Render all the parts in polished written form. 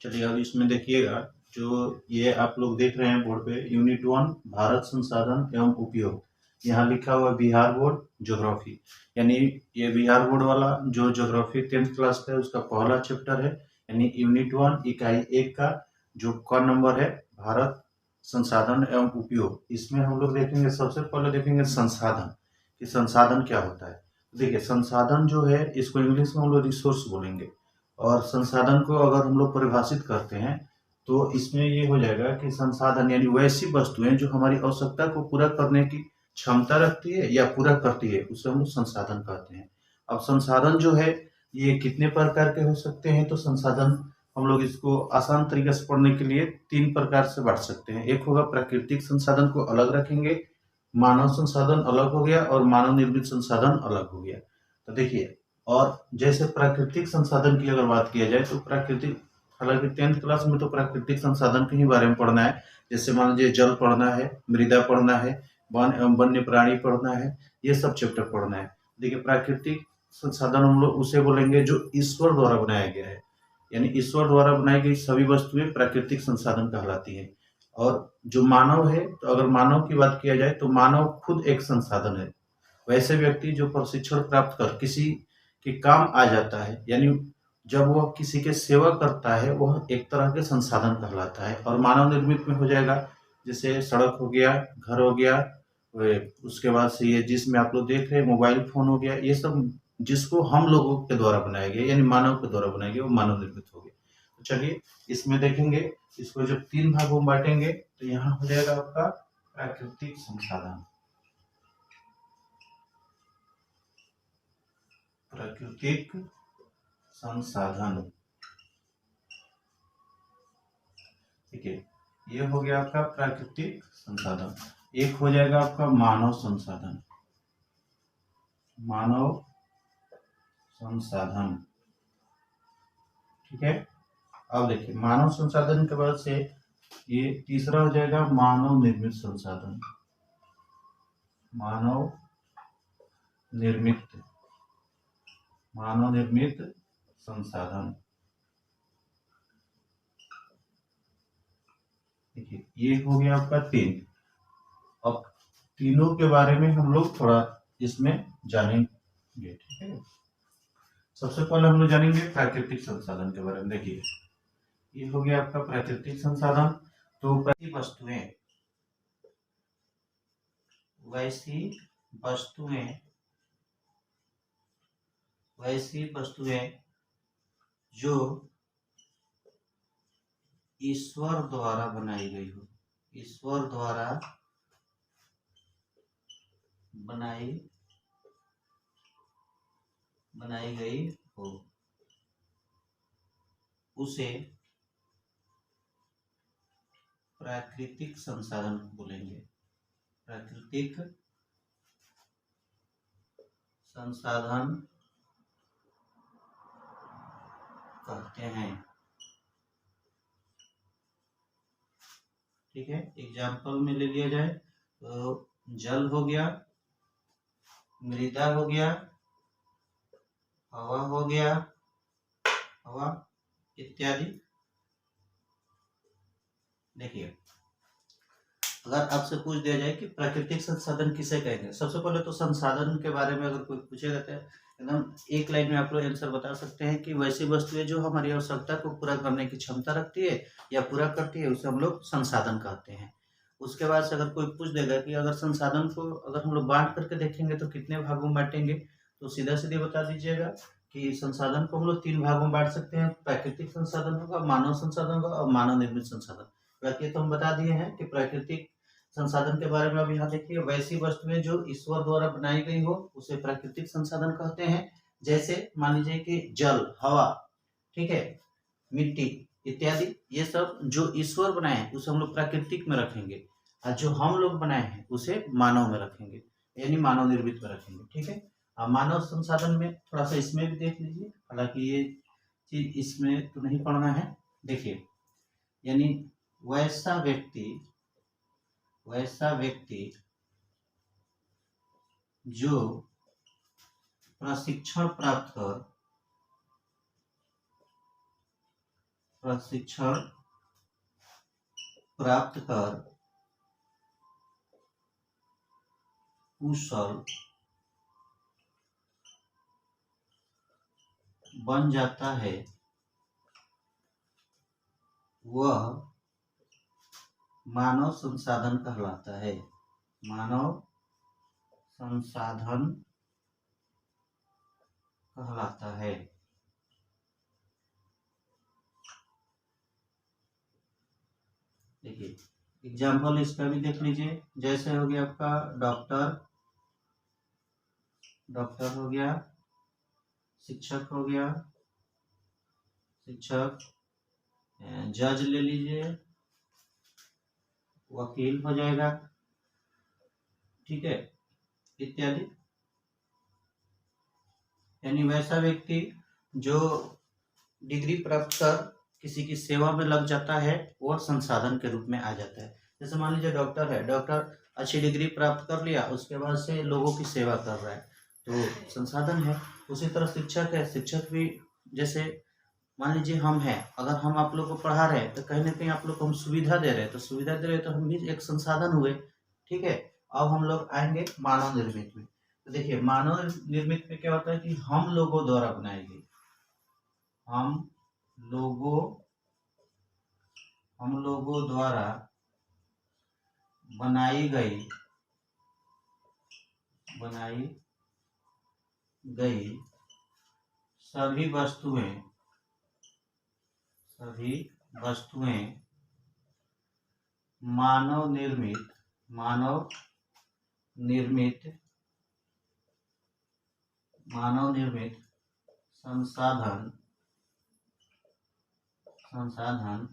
चलिए अब इसमें देखिएगा, जो ये आप लोग देख रहे हैं बोर्ड पे, यूनिट 1 भारत संसाधन एवं उपयोग, यहाँ लिखा हुआ बिहार बोर्ड ज्योग्राफी। यानी ये बिहार बोर्ड वाला जो ज्योग्राफी 10th क्लास का है उसका पहला चैप्टर है, यानी यूनिट 1 इकाई 1 का जो क नंबर है भारत संसाधन एवं उपयोग। इसमें हम लोग देखेंगे, सबसे पहले देखेंगे संसाधन, कि संसाधन क्या होता है। देखिए संसाधन जो है इसको इंग्लिश में हम लोग रिसोर्स बोलेंगे, और संसाधन को अगर हम लोग परिभाषित करते हैं तो इसमें ये हो जाएगा कि संसाधन यानी वैसी वस्तुएं जो हमारी आवश्यकता को पूरा करने की क्षमता रखती है या पूरा करती है, उसे हम लोग संसाधन कहते हैं। अब संसाधन जो है ये कितने प्रकार के हो सकते हैं, तो संसाधन हम लोग इसको आसान तरीके से पढ़ने के लिए 3 प्रकार से बांट सकते हैं। एक होगा प्राकृतिक संसाधन को अलग रखेंगे, मानव संसाधन अलग हो गया, और मानव निर्मित संसाधन अलग हो गया। तो देखिए, और जैसे प्राकृतिक संसाधन की अगर बात किया जाए तो प्राकृतिक, हालांकि 10th क्लास में तो प्राकृतिक संसाधन के ही बारे में पढ़ना है। जैसे मान लीजिए जल पढ़ना है, मृदा पढ़ना है, वन एवं वन्य प्राणी पढ़ना है, ये सब चैप्टर पढ़ना है। देखिए प्राकृतिक संसाधन हम लोग उसे बोलेंगे जो ईश्वर द्वारा बनाया गया है, यानी ईश्वर द्वारा बनाई गई सभी वस्तुएं प्राकृतिक संसाधन कहलाती हैं। और जो मानव है, तो अगर मानव की बात किया जाए तो मानव खुद एक संसाधन है। वैसे व्यक्ति जो प्रशिक्षण प्राप्त कर किसी के काम आ जाता है, यानी जब वह किसी के सेवा करता है, वह एक तरह के संसाधन कहलाता है। और मानव निर्मित में हो जाएगा, जैसे सड़क हो गया, घर हो गया, उसके बाद से ये जिसमें आप लोग देख रहे हैं मोबाइल फोन हो गया, ये सब जिसको हम लोगों के द्वारा बनाया गया यानी मानव के द्वारा बनाया गया, वो मानव निर्मित हो गया। तो चलिए इसमें देखेंगे, इसको जब 3 भागों में बांटेंगे तो यहाँ हो जाएगा आपका प्राकृतिक संसाधन। प्राकृतिक संसाधन, ठीक है, ये हो गया आपका प्राकृतिक संसाधन। एक हो जाएगा आपका मानव संसाधन, मानव संसाधन, ठीक है। अब देखिए मानव संसाधन के बाद से ये तीसरा हो जाएगा मानव निर्मित संसाधन, मानव निर्मित, मानव निर्मित संसाधन। देखिए ये हो गया आपका 3। अब तीनों के बारे में हम लोग थोड़ा इसमें जानेंगे, ठीक है। सबसे पहले हम लोग जानेंगे प्राकृतिक संसाधन के बारे में। देखिए ये हो गया आपका प्राकृतिक संसाधन। तो प्रति वस्तुएं, वैसी वस्तुएं, वैसी वस्तुएं जो ईश्वर द्वारा बनाई गई हो, ईश्वर द्वारा बनाई गई हो, उसे प्राकृतिक संसाधन बोलेंगे। प्राकृतिक संसाधन कहते हैं, ठीक है। एग्जाम्पल में ले लिया जाए तो जल हो गया, मृदा हो गया, हवा हो गया, हवा इत्यादि। देखिए अगर आपसे पूछ दिया जाए कि प्राकृतिक संसाधन किसे कहेंगे, सबसे पहले तो संसाधन के बारे में अगर कोई पूछेगा तो एकदम एक लाइन में आप लोग आंसर बता सकते हैं कि वैसी वस्तुएं जो हमारी आवश्यकता को पूरा करने की क्षमता रखती है या पूरा करती है, उसे हम लोग संसाधन कहते हैं। उसके बाद से अगर कोई पूछ देगा कि अगर संसाधन को अगर हम लोग बांट करके देखेंगे तो कितने भागों में बांटेंगे, तो सीधा सीधे बता दीजिएगा कि संसाधन को हम लोग 3 भागों में बांट सकते हैं। प्राकृतिक संसाधन होगा, मानव संसाधन होगा और मानव निर्मित संसाधन। बाकी तो हम बता दिए हैं कि प्राकृतिक संसाधन के बारे में। अब यहाँ देखिए, वैसी वस्तुएं जो ईश्वर द्वारा बनाई गई हो उसे प्राकृतिक संसाधन कहते हैं। जैसे मान लीजिए कि जल, हवा, ठीक है, मिट्टी इत्यादि, ये सब जो ईश्वर बनाए हैं उसे हम लोग प्राकृतिक में रखेंगे, और जो हम लोग बनाए हैं उसे मानव में रखेंगे, यानी मानव निर्मित में रखेंगे, ठीक है। अब मानव संसाधन में थोड़ा सा इसमें भी देख लीजिए, हालांकि ये चीज इसमें तो नहीं पढ़ना है। देखिए यानी वैसा व्यक्ति, वैसा व्यक्ति जो प्रशिक्षण प्राप्त कर प्रशिक्षण प्राप्त कर कुशल बन जाता है, वह मानव संसाधन कहलाता है। मानव संसाधन कहलाता है। देखिए एग्जाम्पल इसका भी देख लीजिए, जैसे हो गया आपका डॉक्टर, डॉक्टर हो गया, शिक्षक हो गया, शिक्षक, जज ले लीजिए, वकील हो जाएगा, ठीक है, इत्यादि। यानी वैसा व्यक्ति जो डिग्री प्राप्त कर किसी की सेवा में लग जाता है वो संसाधन के रूप में आ जाता है। जैसे मान लीजिए डॉक्टर है, डॉक्टर अच्छी डिग्री प्राप्त कर लिया, उसके बाद से लोगों की सेवा कर रहा है तो संसाधन है। उसी तरह शिक्षक है, शिक्षक भी जैसे मान लीजिए हम हैं, अगर हम आप लोग को पढ़ा रहे हैं तो कहीं ना कहीं आप लोग को हम सुविधा दे रहे हैं, तो सुविधा दे रहे हैं तो हम भी एक संसाधन हुए, ठीक है। अब हम लोग आएंगे मानव निर्मित में। तो देखिए मानव निर्मित में क्या होता है कि हम लोगों द्वारा बनाई गई, हम लोगों द्वारा बनाई गई सभी वस्तुएं मानव निर्मित संसाधन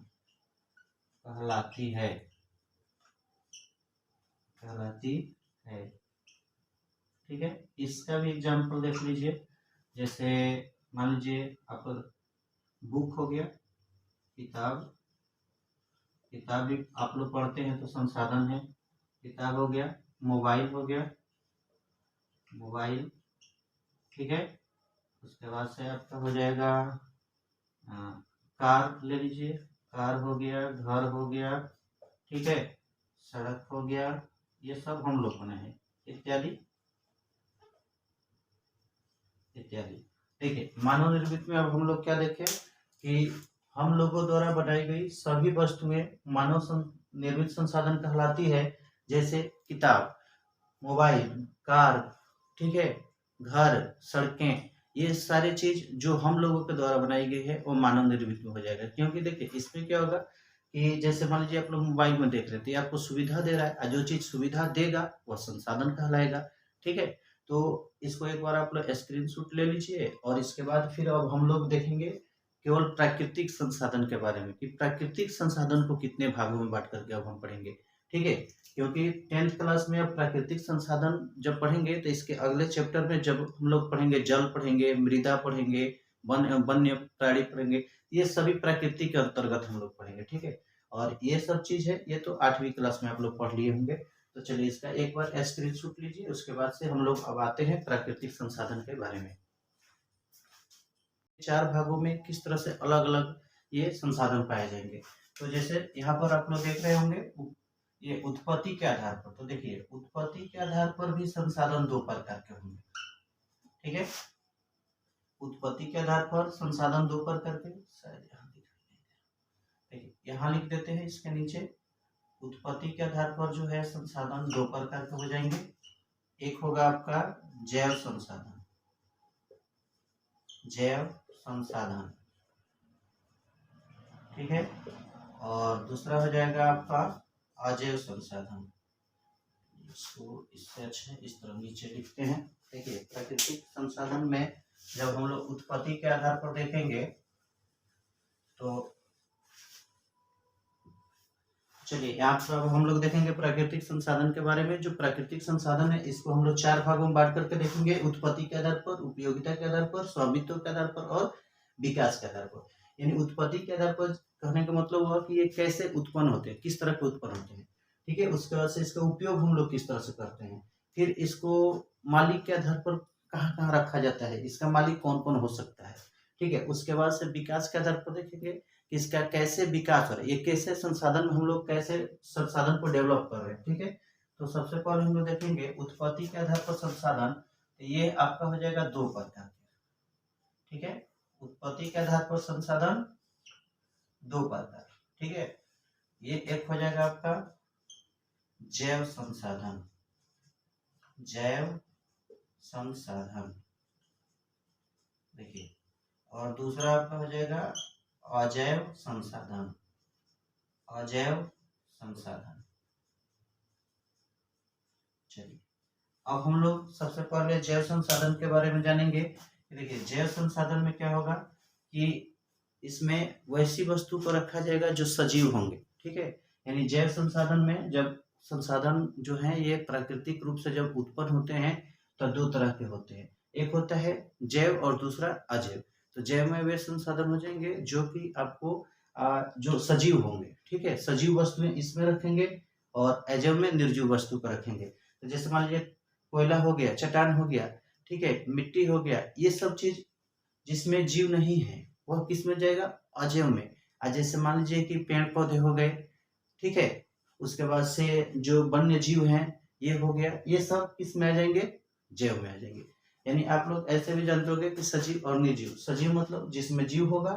कहलाती है। ठीक है, इसका भी एग्जाम्पल देख लीजिए। जैसे मान लीजिए आप बुक हो गया, किताब भी आप लोग पढ़ते हैं तो संसाधन है। किताब हो गया, मोबाइल हो गया, ठीक है। उसके बाद से आपका हो जाएगा कार ले लीजिए, कार हो गया, घर हो गया, ठीक है, सड़क हो गया, ये सब हम लोग बने हैं, इत्यादि। देखिए मानव निर्मित में अब हम लोग क्या देखें कि हम लोगों द्वारा बनाई गई सभी वस्तुएं मानव निर्मित संसाधन कहलाती है। जैसे किताब, मोबाइल, कार, ठीक है, घर, सड़कें, ये सारी चीज जो हम लोगों के द्वारा बनाई गई है वो मानव निर्मित में हो जाएगा। क्योंकि देखिए इसमें क्या होगा कि जैसे मान लीजिए आप लोग मोबाइल में देख रहे थे, आपको सुविधा दे रहा है, और जो चीज सुविधा देगा वह संसाधन कहलाएगा, ठीक है। तो इसको एक बार आप लोग स्क्रीनशॉट ले लीजिए, और इसके बाद फिर अब हम लोग देखेंगे केवल प्राकृतिक संसाधन के बारे में, कि प्राकृतिक संसाधन को कितने भागों में बांट करके अब हम पढ़ेंगे, ठीक है। क्योंकि 10th क्लास में अब प्राकृतिक संसाधन जब पढ़ेंगे तो इसके अगले चैप्टर में जब हम लोग पढ़ेंगे जल पढ़ेंगे, मृदा पढ़ेंगे, वन्य प्राणी पढ़ेंगे, ये सभी प्रकृति के अंतर्गत हम लोग पढ़ेंगे, ठीक है। और ये सब चीज है, ये तो 8वीं क्लास में आप लोग पढ़ लिए होंगे। तो चलिए इसका एक बार स्क्रीनशॉट लीजिए, उसके बाद से हम लोग अब आते हैं प्राकृतिक संसाधन के बारे में। 4 भागों में किस तरह से अलग अलग ये संसाधन पाए जाएंगे। तो जैसे यहाँ पर आप लोग देख रहे होंगे ये उत्पत्ति के आधार पर, तो देखिए उत्पत्ति के आधार पर भी संसाधन 2 प्रकार के होंगे, ठीक है। उत्पत्ति के आधार पर संसाधन 2 प्रकार के, शायद यहाँ देखिए यहाँ लिख देते हैं इसके नीचे। उत्पत्ति के आधार पर जो है संसाधन 2 प्रकार के हो जाएंगे। एक होगा आपका जैव संसाधन, ठीक है, और दूसरा हो जाएगा आपका अजैव संसाधन। इसको इससे अच्छा इस तरह नीचे लिखते हैं। देखिए प्राकृतिक संसाधन में जब हम लोग उत्पत्ति के आधार पर देखेंगे तो चलिए यहाँ पर हम लोग देखेंगे प्राकृतिक संसाधन के बारे में। जो प्राकृतिक संसाधन है इसको हम लोग 4 भागों में बांट करके देखेंगे, उत्पत्ति के आधार पर, उपयोगिता के आधार पर, स्वामित्व के आधार पर और विकास के आधार पर। यानी उत्पत्ति के आधार पर कहने का मतलब हुआ कि ये कैसे उत्पन्न होते हैं, किस तरह के उत्पन्न होते हैं, ठीक है। उसके बाद से इसका उपयोग हम लोग किस तरह से करते हैं, फिर इसको मालिक के आधार पर कहाँ कहाँ रखा जाता है, इसका मालिक कौन कौन हो सकता है, ठीक है। उसके बाद से विकास के आधार पर देखेंगे कि इसका कैसे विकास हो रहा है, ये कैसे संसाधन में हम लोग कैसे संसाधन को डेवलप कर रहे हैं। ठीक है, तो सबसे पहले हम लोग देखेंगे उत्पत्ति के आधार पर संसाधन, तो ये आपका हो जाएगा दो प्रकार के। ठीक है, उत्पत्ति के आधार पर संसाधन दो प्रकार। ठीक है, ये एक हो जाएगा आपका जैव संसाधन, जैव संसाधन देखिए, और दूसरा आपका हो जाएगा अजैव संसाधन, अजैव संसाधन। चलिए, अब हम लोग सबसे पहले जैव संसाधन के बारे में जानेंगे। देखिए, जैव संसाधन में क्या होगा कि इसमें वैसी वस्तु को रखा जाएगा जो सजीव होंगे। ठीक है, यानी जैव संसाधन में जब संसाधन जो है ये प्राकृतिक रूप से जब उत्पन्न होते हैं तो दो तरह के होते हैं, एक होता है जैव और दूसरा अजैव। तो जैव में वे संसाधन हो जाएंगे जो कि आपको जो सजीव होंगे। ठीक है, सजीव वस्तुएं इसमें रखेंगे और अजैव में निर्जीव वस्तु को रखेंगे। तो जैसे मान लीजिए कोयला हो गया, चट्टान हो गया, ठीक है, मिट्टी हो गया, ये सब चीज जिसमें जीव नहीं है वह किस में जाएगा, अजैव में। जैसे मान लीजिए कि पेड़ पौधे हो गए, ठीक है, उसके बाद से जो वन्य जीव हैं ये हो गया, ये सब किस में आ जाएंगे, जैव में आ जाएंगे। यानी आप लोग ऐसे भी जानते होंगे कि सजीव और निर्जीव। सजीव मतलब जिसमें जीव होगा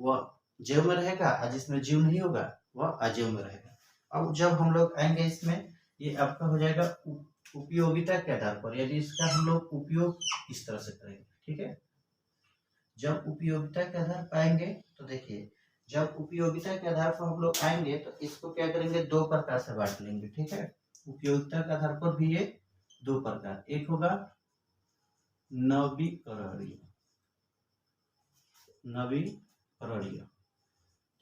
वह जैव में रहेगा और जिसमें जीव नहीं होगा वह अजैव में रहेगा। अब जब हम लोग आएंगे इसमें, ये आपका हो जाएगा उपयोगिता के आधार पर, यानी इसका हम लोग उपयोग किस तरह से करेंगे। ठीक है, जब उपयोगिता के आधार पर आएंगे तो देखिए, जब उपयोगिता के आधार पर हम लोग आएंगे तो इसको क्या करेंगे, दो प्रकार से बांट लेंगे। ठीक है, उपयोगिता के आधार पर भी ये दो प्रकार, एक होगा नवीकरणीय, नवीकरणीय,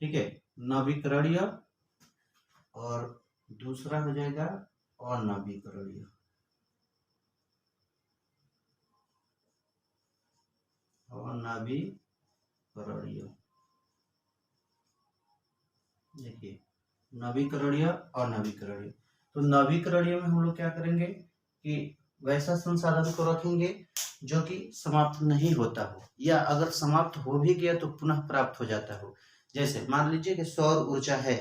ठीक है, नवीकरणीय, और दूसरा हो जाएगा अनवीकरणीय, अनवीकरणीय। देखिए, नवीकरणीय और नवीकरणीय। तो नवीकरणीय में हम लोग क्या करेंगे कि वैसा संसाधन को रखेंगे जो कि समाप्त नहीं होता हो, या अगर समाप्त हो भी गया तो पुनः प्राप्त हो जाता हो। जैसे मान लीजिए कि सौर ऊर्जा है,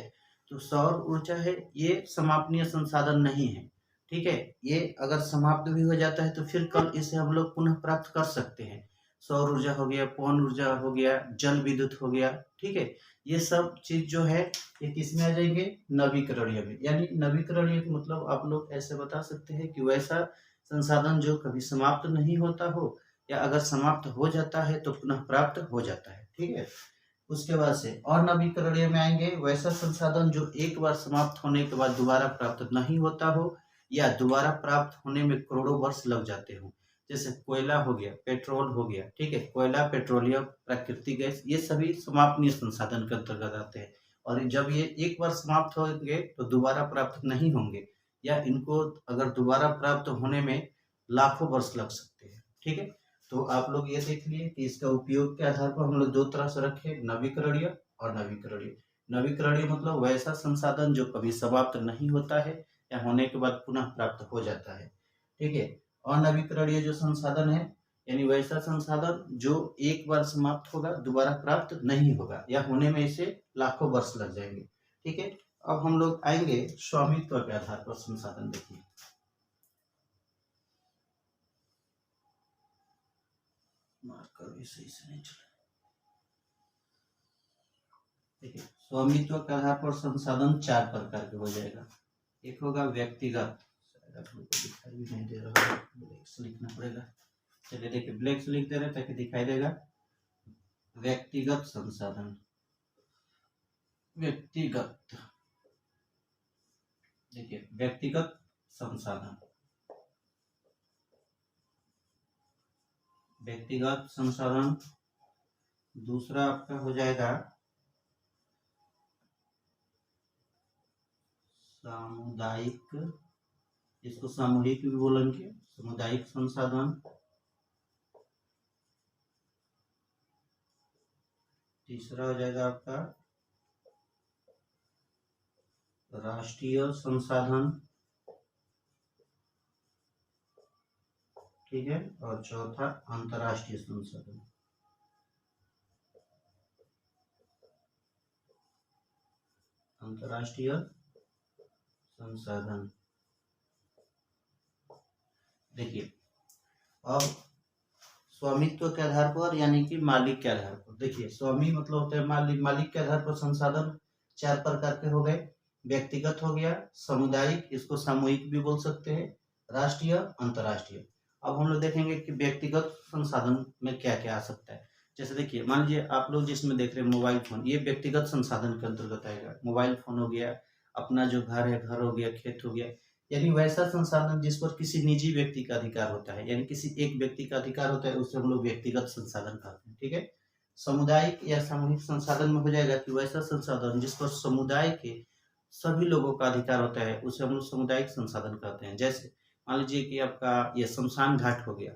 तो सौर ऊर्जा है ये समापनीय संसाधन नहीं है। ठीक है, ये अगर समाप्त भी हो जाता है तो फिर कल इसे हम लोग पुनः प्राप्त कर सकते हैं। सौर ऊर्जा हो गया, पवन ऊर्जा हो गया, जल विद्युत हो गया। ठीक है, ये सब चीज जो है ये किसमें आ जाएंगे, नवीकरणीय में। यानी नवीकरणीय मतलब आप लोग ऐसे बता सकते हैं कि वैसा संसाधन जो कभी समाप्त नहीं होता हो, या अगर समाप्त हो जाता है तो पुनः प्राप्त हो जाता है। ठीक है, उसके बाद से अनवीकरणीय में आएंगे, वैसा संसाधन जो एक बार समाप्त होने के बाद दोबारा प्राप्त नहीं होता हो, या दोबारा प्राप्त होने में करोड़ों वर्ष लग जाते हो। जैसे कोयला हो गया, पेट्रोल हो गया। ठीक है, कोयला, पेट्रोलियम, प्राकृतिक गैस, ये सभी समापनीय संसाधन के अंतर्गत आते हैं। और जब ये एक बार समाप्त होंगे तो दोबारा प्राप्त नहीं होंगे, या इनको अगर दोबारा प्राप्त होने में लाखों वर्ष लग सकते हैं। ठीक है, तो आप लोग ये देख लिए कि इसका उपयोग के आधार पर हम लोग दो तरह से रखे, नवीकरणीय और नवीकरणीय। नवीकरणीय मतलब वैसा संसाधन जो कभी समाप्त नहीं होता है या होने के बाद पुनः प्राप्त हो जाता है। ठीक है, अनवीकरणीय जो संसाधन है यानी वैसा संसाधन जो एक बार समाप्त होगा दोबारा प्राप्त नहीं होगा, या होने में इसे लाखों वर्ष लग जाएंगे। ठीक है, अब हम लोग आएंगे स्वामित्व के आधार पर संसाधन। देखिए, मार्कर भी सही से नहीं चला। देखिए, स्वामित्व के आधार पर संसाधन चार प्रकार के हो जाएगा। एक होगा व्यक्तिगत, शायद आप लोग को दिखाई भी नहीं दे रहा है, ब्लैक से लिखना पड़ेगा। चलिए देखिए, ब्लैक से लिख दे रहे हैं ताकि दिखाई देगा। व्यक्तिगत संसाधन, व्यक्तिगत, देखिए व्यक्तिगत संसाधन, व्यक्तिगत संसाधन। दूसरा आपका हो जाएगा सामुदायिक, इसको सामूहिक भी बोलेंगे, सामुदायिक संसाधन। तीसरा हो जाएगा आपका राष्ट्रीय संसाधन। ठीक है, और चौथा अंतर्राष्ट्रीय संसाधन। अंतर्राष्ट्रीय संसाधन। देखिए अब स्वामित्व के आधार पर यानी कि मालिक के आधार पर, देखिए स्वामी मतलब होता है मालिक, मालिक के आधार पर संसाधन चार प्रकार के हो गए। व्यक्तिगत हो गया, सामुदायिक, इसको सामूहिक भी बोल सकते हैं, राष्ट्रीय, अंतर्राष्ट्रीय। अब हम लोग देखेंगे कि व्यक्तिगत संसाधन में क्या क्या आ सकता है। जैसे देखिए मान लीजिए आप लोग जिसमें देख रहे हैं मोबाइल फोन, ये व्यक्तिगत संसाधन के अंतर्गत आएगा। मोबाइल फोन हो गया, अपना जो घर है, घर हो गया, खेत हो गया, यानी वैसा संसाधन जिस पर किसी निजी व्यक्ति का अधिकार होता है, यानी किसी एक व्यक्ति का अधिकार होता है, उसे हम लोग व्यक्तिगत संसाधन कहते हैं। ठीक है। सामुदायिक या सामूहिक संसाधन में हो जाएगा कि वैसा संसाधन जिस पर समुदाय के सभी लोगों का अधिकार होता है, उसे हम लोग सामुदायिक संसाधन कहते हैं। जैसे मान लीजिए कि आपका ये शमशान घाट हो गया,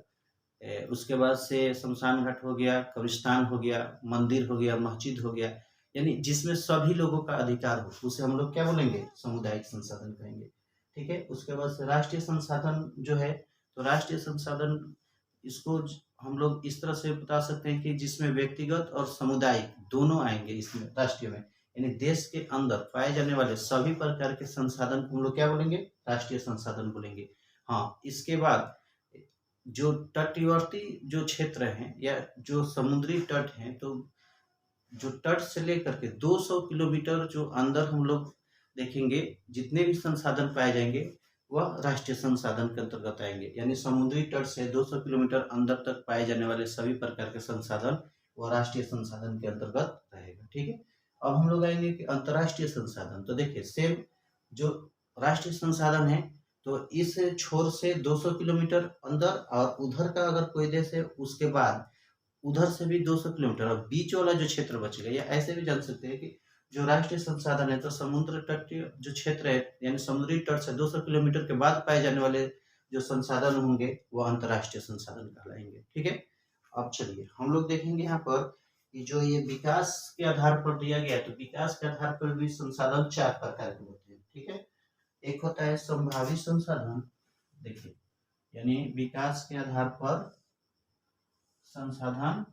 उसके बाद से शमशान घाट हो गया, कब्रिस्तान हो गया, मंदिर हो गया, मस्जिद हो गया, यानी जिसमें सभी लोगों का अधिकार हो, उसे हम लोग क्या बोलेंगे, सामुदायिक संसाधन कहेंगे। ठीक है। उसके बाद से राष्ट्रीय संसाधन जो है, तो राष्ट्रीय संसाधन इसको हम लोग इस तरह से बता सकते हैं कि जिसमें व्यक्तिगत और सामुदायिक दोनों आएंगे इसमें, राष्ट्रीय में, यानी देश के अंदर पाए जाने वाले सभी प्रकार के संसाधन को हम लोग क्या बोलेंगे, राष्ट्रीय संसाधन बोलेंगे। हाँ, इसके बाद जो तटवर्ती जो क्षेत्र हैं या जो समुद्री तट हैं, तो जो तट से लेकर के 200 किलोमीटर जो अंदर हम लोग देखेंगे, जितने भी संसाधन पाए जाएंगे वह राष्ट्रीय संसाधन के अंतर्गत आएंगे। यानी समुद्री तट से 200 किलोमीटर अंदर तक पाए जाने वाले सभी प्रकार के संसाधन वह राष्ट्रीय संसाधन के अंतर्गत रहेगा। ठीक है। अब हम लोग आएंगे कि अंतर्राष्ट्रीय संसाधन। तो देखिए सेम जो राष्ट्रीय संसाधन है, तो इस छोर से 200 किलोमीटर अंदर, और उधर का अगर कोई देश है उसके बाद उधर से भी 200 किलोमीटर, और बीच वाला जो क्षेत्र बचेगा, या ऐसे भी जान सकते हैं कि जो राष्ट्रीय संसाधन है, तो समुद्र तटीय जो क्षेत्र है, यानी समुद्री तट से 200 किलोमीटर के बाद पाए जाने वाले जो संसाधन होंगे वो अंतर्राष्ट्रीय संसाधन कहलाएंगे। ठीक है। अब चलिए हम लोग देखेंगे यहाँ पर कि जो ये विकास के आधार पर दिया गया, तो विकास के आधार पर भी संसाधन चार प्रकार के होते हैं। ठीक है। एक होता है संभावित संसाधन, देखिए यानी विकास के आधार पर संसाधन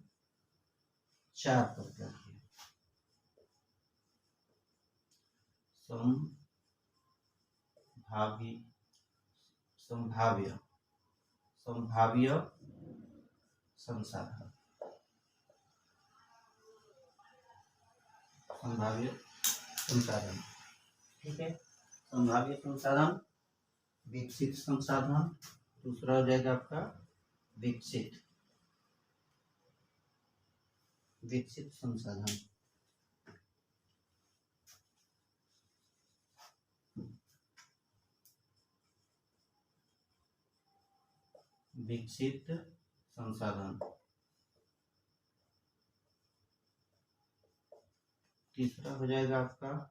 चार प्रकार के, संभाव्य संसाधन, संभाव्य संसाधन। ठीक है। संभाव्य संसाधन, विकसित संसाधन, दूसरा हो जाएगा आपका विकसित संसाधन। विकसित संसाधन। तीसरा हो जाएगा आपका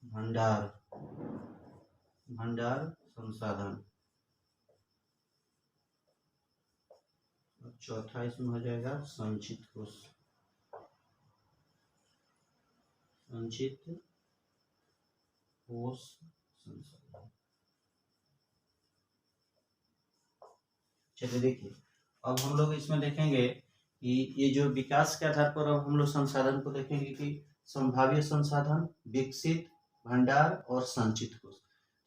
भंडार संसाधन। चौथा इसमें हो जाएगा संचित कोष संसाधन। चलिए देखिए अब हम लोग इसमें देखेंगे कि ये जो विकास के आधार पर अब हम लोग संसाधन को देखेंगे कि संभाव्य संसाधन, विकसित, भंडार और संचित कोष।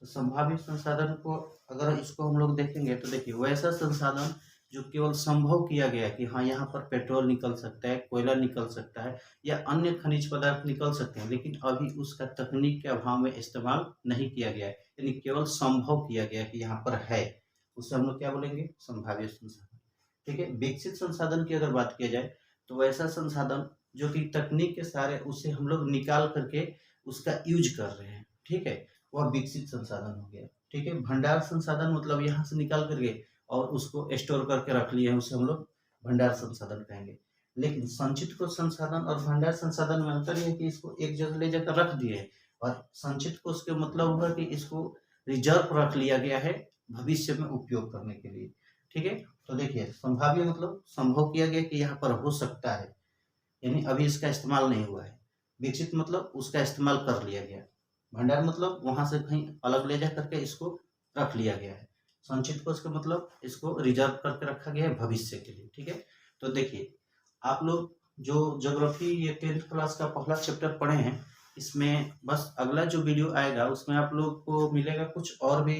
तो संभाव्य संसाधन को अगर इसको हम लोग देखेंगे तो देखिए वैसा संसाधन जो केवल संभव किया गया कि हाँ यहाँ पर पेट्रोल निकल सकता है, कोयला निकल सकता है या अन्य खनिज पदार्थ निकल सकते हैं, लेकिन अभी उसका तकनीक के अभाव में इस्तेमाल नहीं किया गया है, यानी केवल संभव किया गया कि यहाँ पर है, उसे हम लोग क्या बोलेंगे, संभाव्य संसाधन। ठीक है। विकसित संसाधन की अगर बात किया जाए तो वैसा संसाधन जो कि तकनीक के सहारे उसे हम लोग निकाल करके उसका यूज कर रहे हैं। ठीक है, वह विकसित संसाधन हो गया। ठीक है। भंडार संसाधन मतलब यहाँ से निकाल करके और उसको स्टोर करके रख लिए हैं, उसे हम लोग भंडार संसाधन कहेंगे। लेकिन संचित कोष संसाधन और भंडार संसाधन में अंतर है कि इसको एक जगह ले जाकर रख दिए, और संचित कोष के मतलब हुआ कि इसको रिजर्व रख लिया गया है भविष्य में उपयोग करने के लिए। ठीक है। तो देखिए संभाव्य मतलब संभव किया गया कि यहाँ पर हो सकता है, यानी अभी इसका इस्तेमाल नहीं हुआ है। विकसित मतलब उसका इस्तेमाल कर लिया गया। भंडार मतलब वहां से कहीं अलग ले जा करके इसको रख लिया गया है। संचित कोष का मतलब इसको रिजर्व करके रखा गया है भविष्य के लिए। ठीक है। तो देखिए आप लोग जो ज्योग्राफी ये 10th क्लास का पहला चैप्टर पढ़े हैं, इसमें बस अगला जो वीडियो आएगा उसमें आप लोग को मिलेगा कुछ और भी,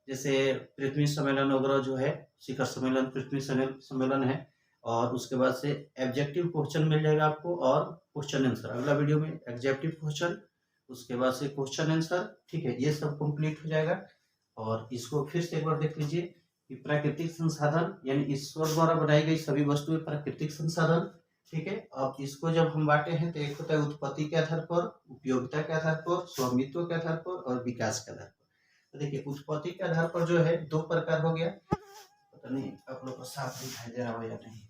जैसे पृथ्वी सम्मेलन वगैरह जो है, शिखर सम्मेलन, पृथ्वी सम्मेलन है, और उसके बाद से ऑब्जेक्टिव क्वेश्चन मिल जाएगा आपको, और क्वेश्चन आंसर अगला वीडियो में ऑब्जेक्टिव क्वेश्चन, उसके बाद से क्वेश्चन आंसर, ठीक है, ये सब कंप्लीट हो जाएगा। और इसको फिर से एक बार देख लीजिए कि प्राकृतिक संसाधन यानी ईश्वर द्वारा बनाई गई सभी वस्तुएं प्राकृतिक संसाधन, ठीक है। अब इसको जब हम बांटे हैं तो एक होता है उत्पत्ति के आधार पर, उपयोगिता के आधार पर, स्वामित्व के आधार पर और विकास के आधार पर। तो देखिए उत्पत्ति के आधार पर जो है दो प्रकार हो गया, पता नहीं आप लोग को साफ दिखाई दे रहा हो या नहीं,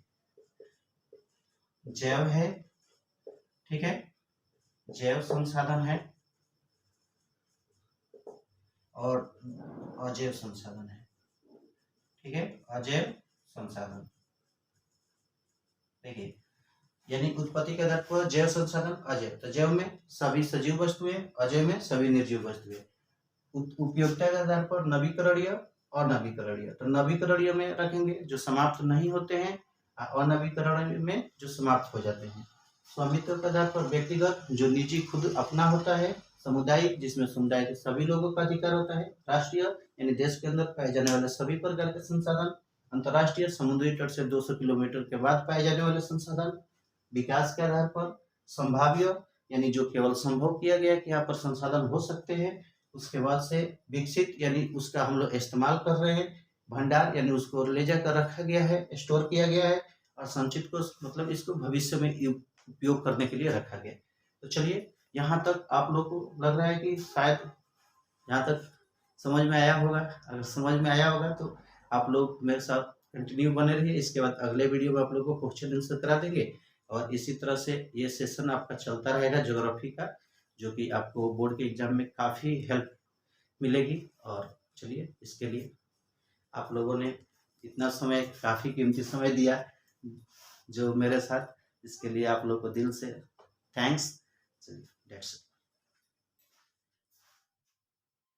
जैव है, ठीक है, जैव संसाधन है और अजैव संसाधन है, ठीक है, अजैव संसाधन। देखिए यानी उत्पत्ति के आधार पर जैव संसाधन, अजैव, तो जैव में सभी सजीव वस्तुएं, अजैव में सभी निर्जीव वस्तुएं। उपयोगिता के आधार पर नवीकरणीय और नवीकरणीय, तो नवीकरणीय में रखेंगे जो समाप्त नहीं होते हैं, अनवीकरणीय में जो समाप्त हो जाते हैं। स्वामित्व के आधार पर व्यक्तिगत जो निजी खुद अपना होता है, सामुदायिक जिसमें समुदाय के सभी लोगों का अधिकार होता है, राष्ट्रीय यानी देश के अंदर पाए जाने वाले सभी प्रकार के संसाधन, अंतर्राष्ट्रीय समुद्री तट से 200 किलोमीटर के बाद पाए जाने वाले संसाधन। विकास के आधार पर संभाव्य यानी जो केवल संभव किया गया कि यहाँ पर संसाधन हो सकते हैं। उसके बाद से विकसित यानी उसका हम लोग इस्तेमाल कर रहे हैं। भंडार यानी उसको ले जाकर रखा गया है, स्टोर किया गया है। और संचित को मतलब इसको भविष्य में उपयोग करने के लिए रखा गया। तो चलिए यहाँ तक आप लोग को लग रहा है कि शायद यहाँ तक समझ में आया होगा। अगर समझ में आया होगा तो आप लोग मेरे साथ कंटिन्यू बने रहिए। इसके बाद अगले वीडियो में आप लोग को क्वेश्चन आंसर करा देंगे और इसी तरह से ये सेशन आपका चलता रहेगा ज्योग्राफी का, जो कि आपको बोर्ड के एग्जाम में काफ़ी हेल्प मिलेगी। और चलिए इसके लिए आप लोगों ने इतना समय, काफ़ी कीमती समय दिया जो मेरे साथ, इसके लिए आप लोग को दिल से थैंक्स। चलिए दैट्स इट।